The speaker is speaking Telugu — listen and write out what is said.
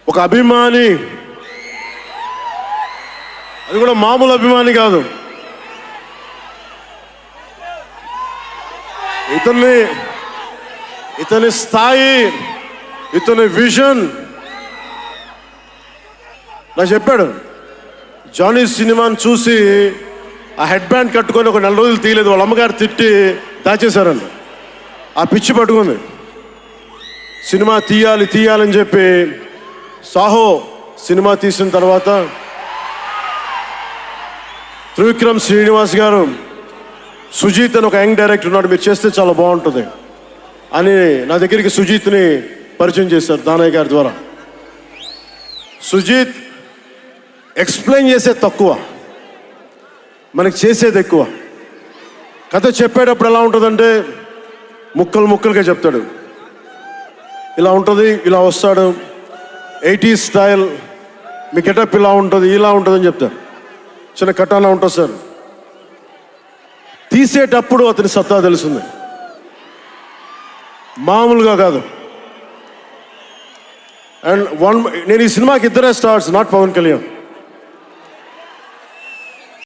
ఒక అభిమాని, అది కూడా మామూలు అభిమాని కాదు. ఇతని స్థాయి, ఇతని విజన్ నాకు చెప్పాడు. జానీ సినిమాని చూసి ఆ హెడ్ బ్యాండ్ కట్టుకొని ఒక 4 రోజులు తీయలేదు. వాళ్ళ అమ్మగారు తిట్టి దాచేశారండి. ఆ పిచ్చి పట్టుకుంది. సినిమా తీయాలని చెప్పి సాహో సినిమా తీసిన తర్వాత త్రివిక్రమ్ శ్రీనివాస్ గారు, సుజీత్ అని ఒక యంగ్ డైరెక్టర్ ఉన్నాడు, మీరు చేస్తే చాలా బాగుంటుంది అని నా దగ్గరికి సుజీత్ని పరిచయం చేశారు దానయ్య గారి ద్వారా. సుజీత్ ఎక్స్ప్లెయిన్ చేసేది తక్కువ, మనకి చేసేది ఎక్కువ. కథ చెప్పేటప్పుడు ఎలా ఉంటుందంటే ముక్కలుగా చెప్తాడు. ఇలా ఉంటుంది, ఇలా వస్తాడు, 80s స్టైల్, మీ గెటప్ ఇలా ఉంటుంది, ఇలా ఉంటుందని చెప్తారు. చిన్న కటానా ఉంటుంది సార్. తీసేటప్పుడు అతని సత్తా తెలుస్తుంది, మామూలుగా కాదు. అండ్ నేను ఈ సినిమాకి 2 స్టార్స్, నాట్ పవన్ కళ్యాణ్.